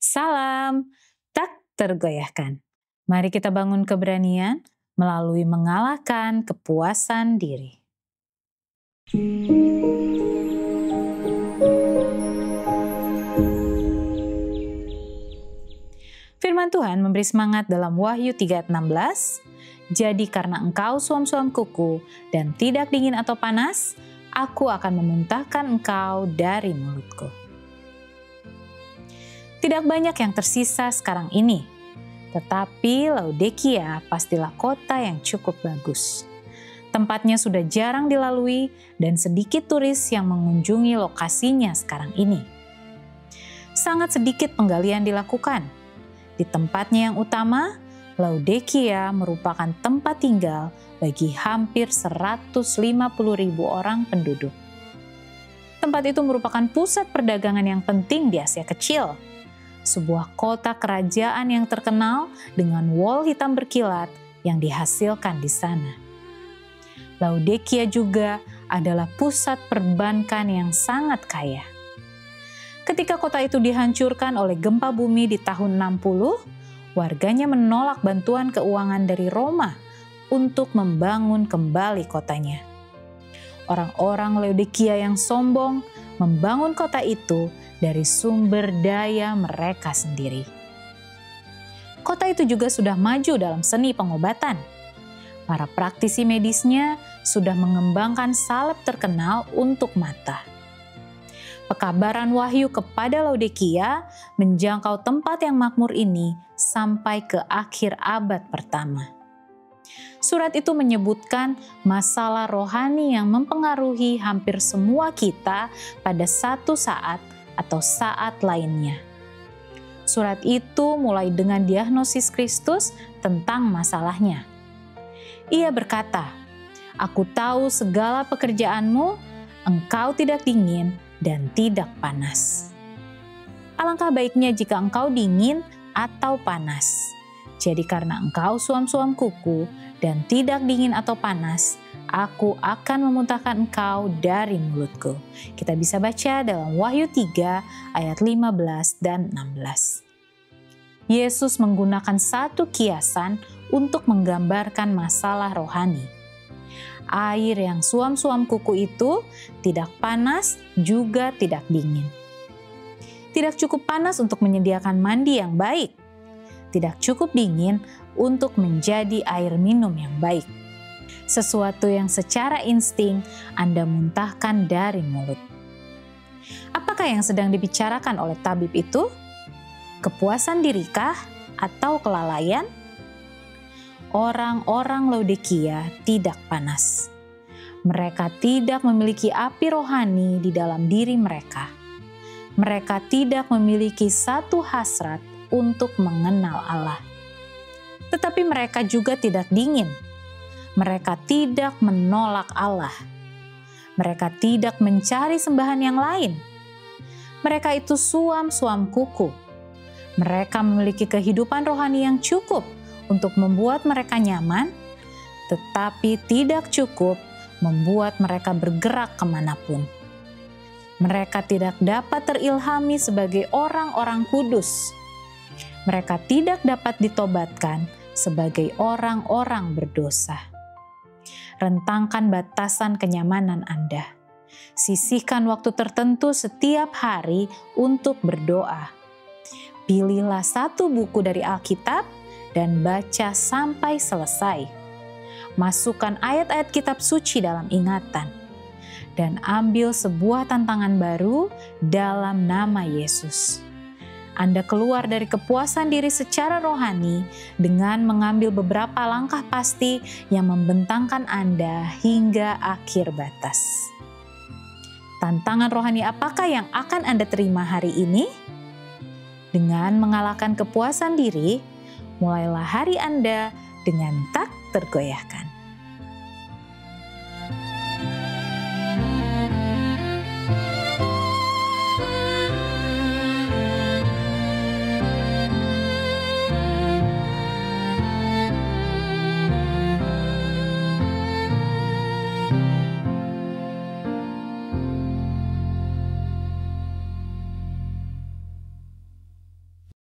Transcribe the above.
Salam, tak tergoyahkan. Mari kita bangun keberanian melalui mengalahkan kepuasan diri. Firman Tuhan memberi semangat dalam Wahyu 3:16. Jadi karena engkau suam-suam kuku dan tidak dingin atau panas, aku akan memuntahkan engkau dari mulutku. Tidak banyak yang tersisa sekarang ini, tetapi Laodikia pastilah kota yang cukup bagus. Tempatnya sudah jarang dilalui dan sedikit turis yang mengunjungi lokasinya sekarang ini. Sangat sedikit penggalian dilakukan. Di tempatnya yang utama, Laodikia merupakan tempat tinggal bagi hampir 150.000 orang penduduk. Tempat itu merupakan pusat perdagangan yang penting di Asia Kecil. Sebuah kota kerajaan yang terkenal dengan wol hitam berkilat yang dihasilkan di sana. Laodikia juga adalah pusat perbankan yang sangat kaya. Ketika kota itu dihancurkan oleh gempa bumi di tahun 60, warganya menolak bantuan keuangan dari Roma untuk membangun kembali kotanya. Orang-orang Laodikia yang sombong membangun kota itu dari sumber daya mereka sendiri. Kota itu juga sudah maju dalam seni pengobatan. Para praktisi medisnya sudah mengembangkan salep terkenal untuk mata. Pekabaran wahyu kepada Laodikia menjangkau tempat yang makmur ini sampai ke akhir abad pertama. Surat itu menyebutkan masalah rohani yang mempengaruhi hampir semua kita pada satu saat atau saat lainnya. Surat itu mulai dengan diagnosis Kristus tentang masalahnya. Ia berkata, "Aku tahu segala pekerjaanmu, engkau tidak dingin dan tidak panas. Alangkah baiknya jika engkau dingin atau panas. Jadi karena engkau suam-suam kuku dan tidak dingin atau panas, aku akan memuntahkan engkau dari mulutku." Kita bisa baca dalam Wahyu 3 ayat 15 dan 16. Yesus menggunakan satu kiasan untuk menggambarkan masalah rohani. Air yang suam-suam kuku itu tidak panas juga tidak dingin. Tidak cukup panas untuk menyediakan mandi yang baik. Tidak cukup dingin untuk menjadi air minum yang baik. Sesuatu yang secara insting Anda muntahkan dari mulut. Apakah yang sedang dibicarakan oleh tabib itu? Kepuasan dirikah atau kelalaian? Orang-orang Laodikia tidak panas. Mereka tidak memiliki api rohani di dalam diri mereka. Mereka tidak memiliki satu hasrat untuk mengenal Allah. Tetapi mereka juga tidak dingin. Mereka tidak menolak Allah. Mereka tidak mencari sembahan yang lain. Mereka itu suam-suam kuku. Mereka memiliki kehidupan rohani yang cukup untuk membuat mereka nyaman, tetapi tidak cukup membuat mereka bergerak kemanapun. Mereka tidak dapat terilhami sebagai orang-orang kudus. Mereka tidak dapat ditobatkan sebagai orang-orang berdosa. Rentangkan batasan kenyamanan Anda. Sisihkan waktu tertentu setiap hari untuk berdoa. Pilihlah satu buku dari Alkitab dan baca sampai selesai. Masukkan ayat-ayat kitab suci dalam ingatan. Dan ambil sebuah tantangan baru dalam nama Yesus. Anda keluar dari kepuasan diri secara rohani dengan mengambil beberapa langkah pasti yang membentangkan Anda hingga akhir batas. Tantangan rohani apakah yang akan Anda terima hari ini? Dengan mengalahkan kepuasan diri, mulailah hari Anda dengan tak tergoyahkan.